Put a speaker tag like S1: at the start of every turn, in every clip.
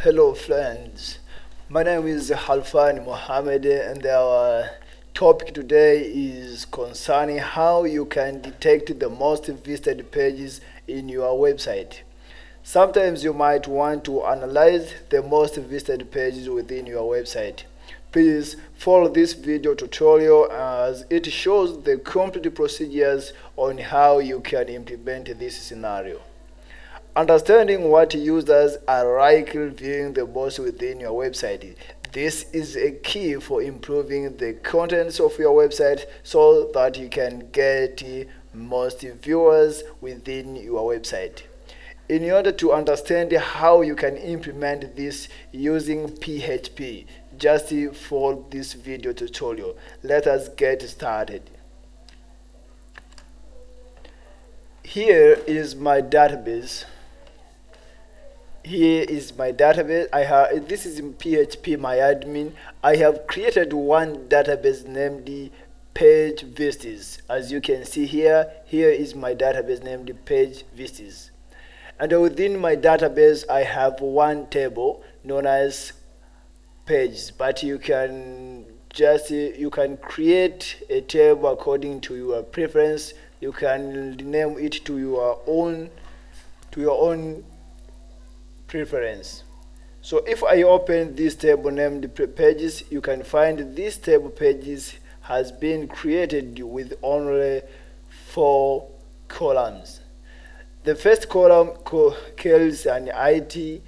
S1: Hello friends, my name is Halfan Mohammed and our topic today is concerning how you can detect the most visited pages in your website. Sometimes you might want to analyze the most visited pages within your website. Please follow this video tutorial as it shows the complete procedures on how you can implement this scenario. Understanding what users are likely viewing the most within your website. This is a key for improving the contents of your website so that you can get most viewers within your website. In order to understand how you can implement this using PHP, just follow this video tutorial. Let us get started. Here is my database. Here is my database. I have this is in PHP my admin. I have created one database named page vistas. As you can see here, here is my database named page vistas. And within my database I have one table known as pages, but you can create a table according to your preference. You can rename it to your own preference. So if I open this table named pages, you can find this table pages has been created with only 4 columns. The first column carries an ID,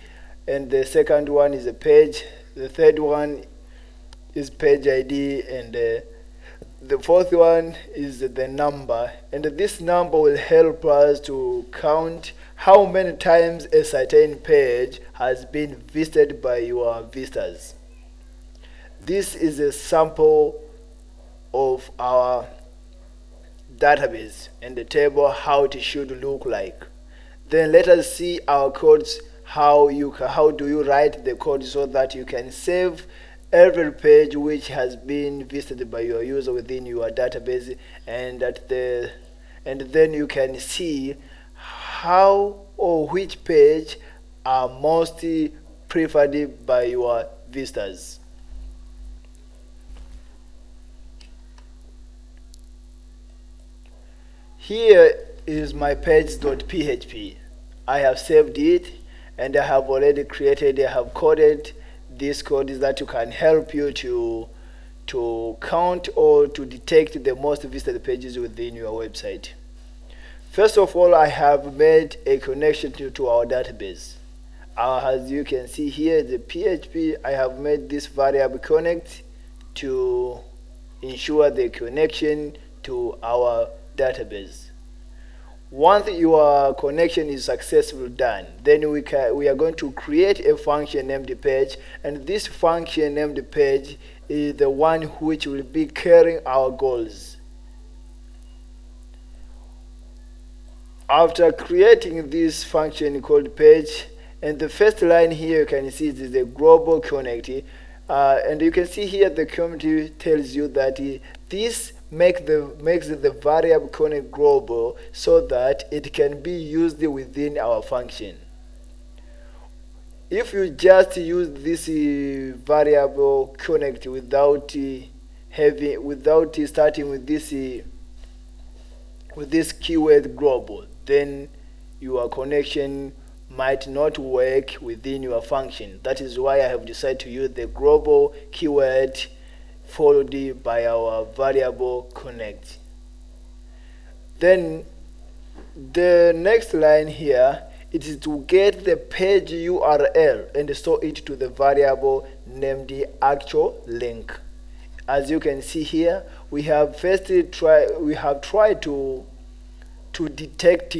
S1: and the second one is a page. The third one is page ID, and the fourth one is the number, and this number will help us to count how many times a certain page has been visited by your visitors. This is a sample of our database and the table how it should look like. Then let us see our codes. How do you write the code so that you can save every page which has been visited by your user within your database, and then you can see how or which page are most preferred by your visitors. Here is my page.php. I have saved it and I have already created, I have coded this code is that you can help you to count or to detect the most visited pages within your website. First of all, I have made a connection to our database. As you can see here, the PHP, I have made this variable connect to ensure the connection to our database. Once your connection is successfully done, then we are going to create a function named page, and this function named page is the one which will be carrying our goals. After creating this function called page, and the first line here you can see is the global connect, and you can see here the community tells you that this makes the variable connect global so that it can be used within our function. If you just use this variable connect without starting with this keyword global, then your connection might not work within your function. That is why I have decided to use the global keyword followed by our variable connect. Then the next line here, it is to get the page URL and store it to the variable named actual link. As you can see here, we have tried to detect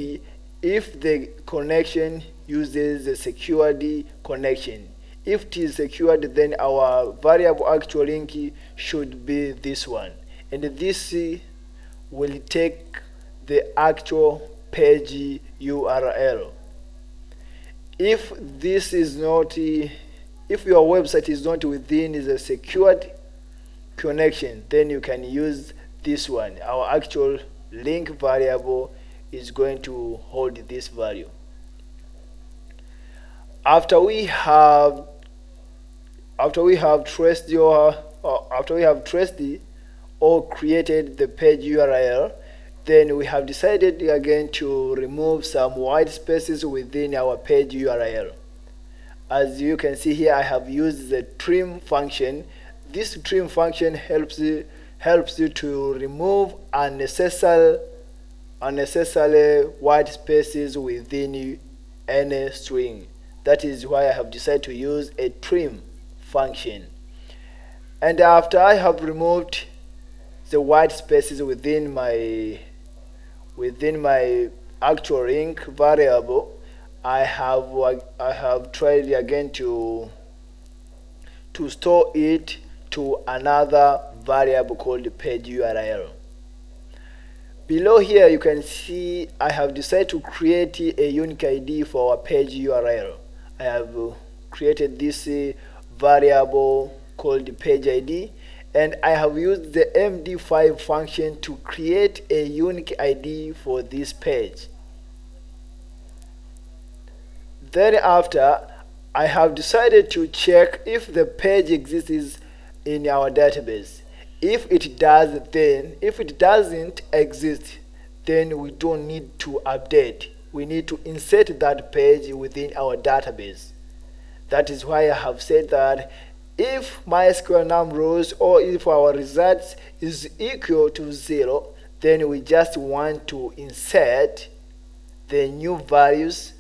S1: if the connection uses a secured connection. If it is secured, then our variable actual link should be this one, and this will take the actual page URL. If this is not, if your website is not within the secured connection, then you can use this one. Our actual link variable is going to hold this value. After we have traced or created the page URL, then we have decided again to remove some white spaces within our page URL. As you can see here, I have used the trim function. This trim function helps you to remove unnecessary white spaces within any string. That is why I have decided to use a trim function. And after I have removed the white spaces within my actual link variable, I have tried again to store it to another variable called page URL. Below here you can see I have decided to create a unique ID for our page URL. I have created this variable called page ID, and I have used the MD5 function to create a unique ID for this page. Then after, I have decided to check if the page exists in our database. If it does, then if it doesn't exist, then we don't need to update. We need to insert that page within our database. That is why I have said that if MySQL num rows or if our results is equal to 0, then we just want to insert the new values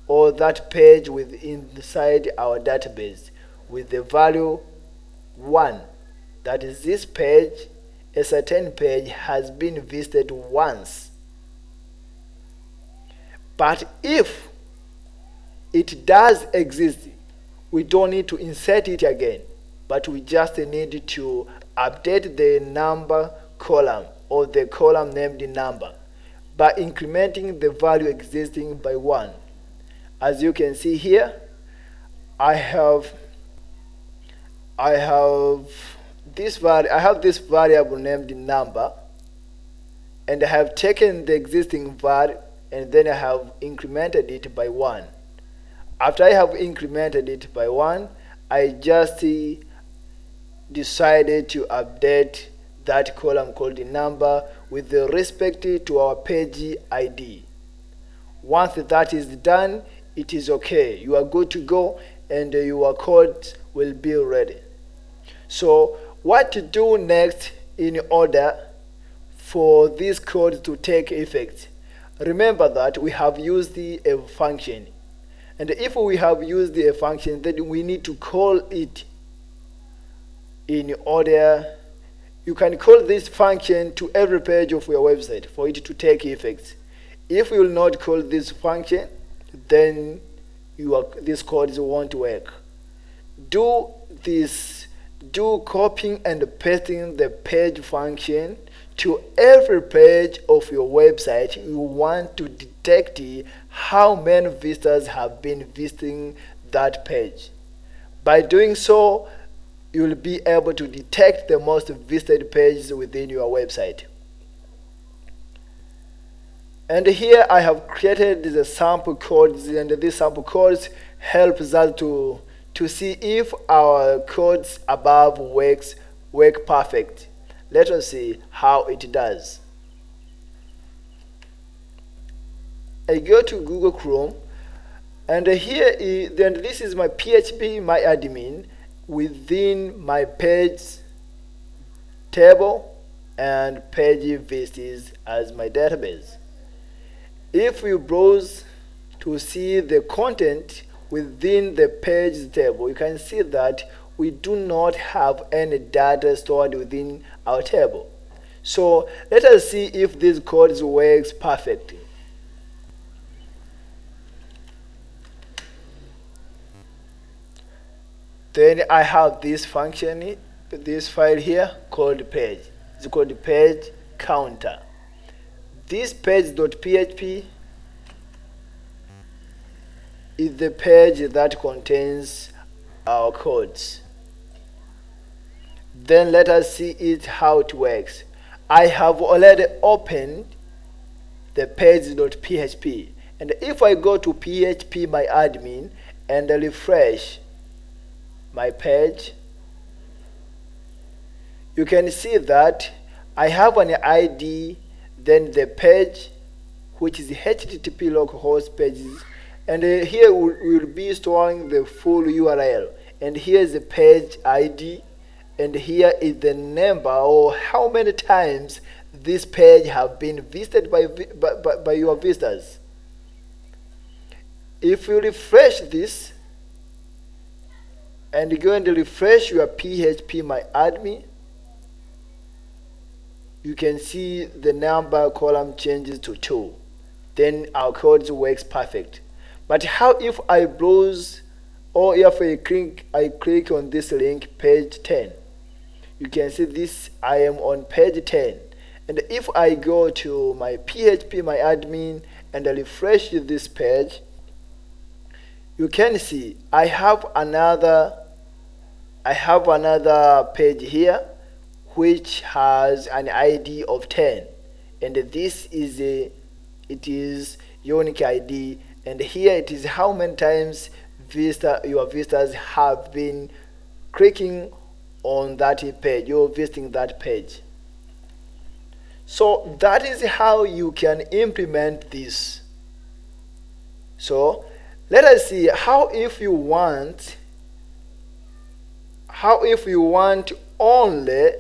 S1: or that page inside our database with the value 1. That is, this page, a certain page, has been visited once. But if it does exist, we don't need to insert it again, but we just need to update the number column or the column named number by incrementing the value existing by 1. As you can see here, I have this variable named number, and I have taken the existing var and then I have incremented it by 1. After I have incremented it by 1, I just decided to update that column called the number with respect to our page ID. Once that is done, it is okay. You are good to go and your code will be ready. So what to do next in order for this code to take effect? Remember that we have used a function. And if we have used a function, then we need to call it in order. You can call this function to every page of your website for it to take effect. If you will not call this function, then this code won't work. Do copying and pasting the page function to every page of your website. You want to detect how many visitors have been visiting that page. By doing so, you will be able to detect the most visited pages within your website. And here I have created the sample codes, and these sample codes help us to see if our codes above work perfect. Let us see how it does. I go to Google Chrome, and this is my PHP my admin within my page table and page visits as my database. If you browse to see the content within the page table, you can see that we do not have any data stored within our table. So let us see if this code works perfectly. Then I have this function, this file here called page. It's called page counter. This page.php is the page that contains our codes. Then let us see how it works. I have already opened the page.php, and if I go to PHP my admin and refresh my page, you can see that I have an ID, then the page, which is HTTP localhost pages, and here we'll be storing the full URL, and here is the page ID, and here is the number or how many times this page have been visited by your visitors. If you refresh this and go and refresh your PHP my admin, you can see the number column changes to 2. Then our code works perfect. But how if I browse, or if I click on this link, page 10? You can see this, I am on page 10. And if I go to my PHP my admin and I refresh this page, you can see I have another page here which has an ID of 10, and this is it is unique ID, and here it is how many times your visitors have been clicking on that page, you're visiting that page. So that is how you can implement this. So let us see how if you want only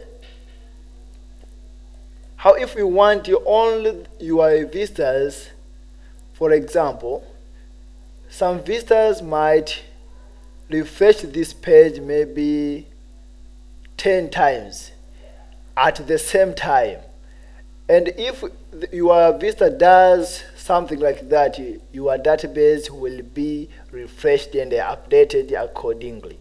S1: your visitors. For example, some visitors might refresh this page maybe 10 times at the same time, and if your visitor does something like that, your database will be refreshed and updated accordingly.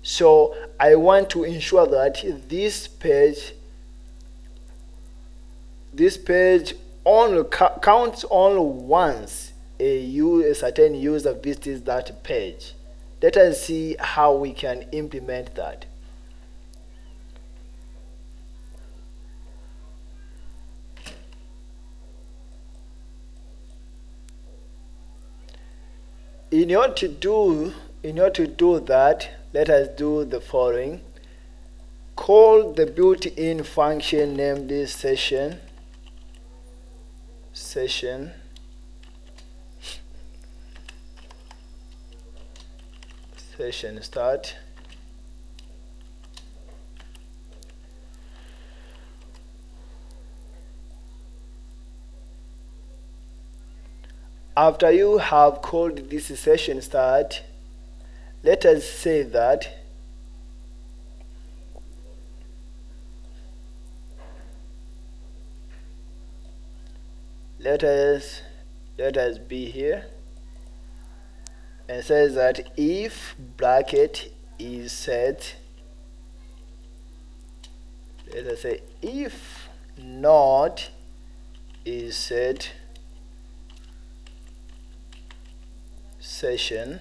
S1: So I want to ensure that this page only counts only once a certain user visits that page. Let us see how we can implement that. In order to do that, let us do the following. Call the built-in function named session start. After you have called this session start, let us say that let us be here and says that if bracket is set, let us say if not is set session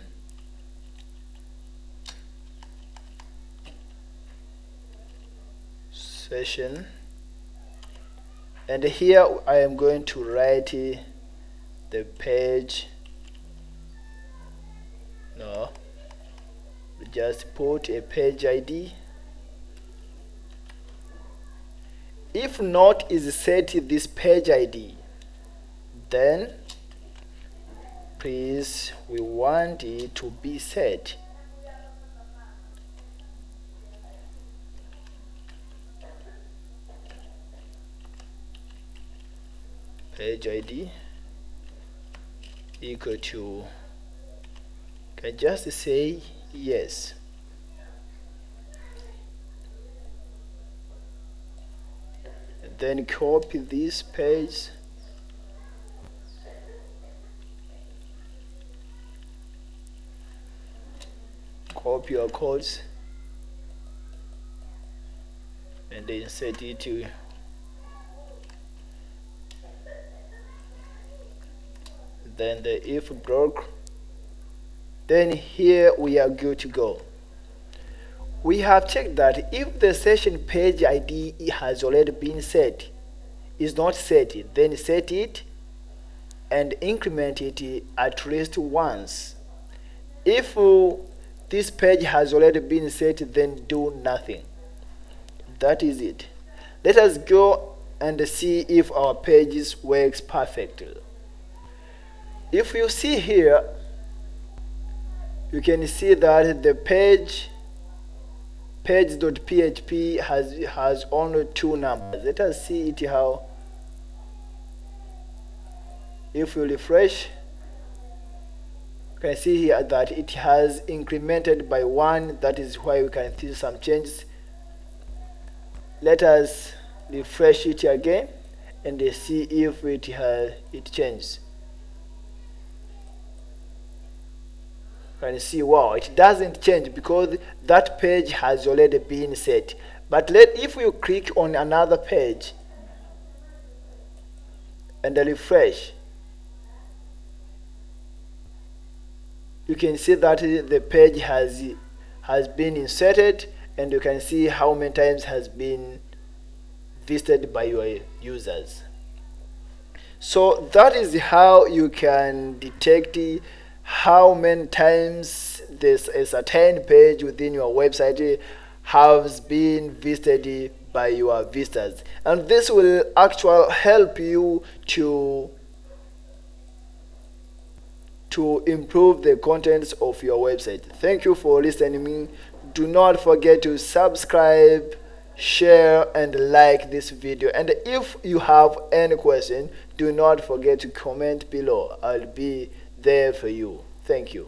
S1: and here I am going to write the page, just put a page ID. If not is set this page ID, then please we want it to be set. Page ID equal to, can just say yes. And then copy this page, copy your codes and then set it to then the if block. Then here we are good to go. We have checked that if the session page ID has already been set, is not set, then set it and increment it at least once. If this page has already been set, then do nothing. That is it. Let us go and see if our pages works perfectly. If you see here, you can see that the page.php has only two numbers. Let us see it how. If you refresh, you can see here that it has incremented by 1. That is why we can see some changes. Let us refresh it again and see if it changes. You can see, wow, it doesn't change because that page has already been set. But if you click on another page and refresh, you can see that the page has been inserted, and you can see how many times has been visited by your users. So that is how you can detect how many times there's a certain page within your website has been visited by your visitors, and this will actually help you to improve the contents of your website. Thank you for listening. Do not forget to subscribe, share, and like this video. And if you have any question, do not forget to comment below. I'll be there for you. Thank you.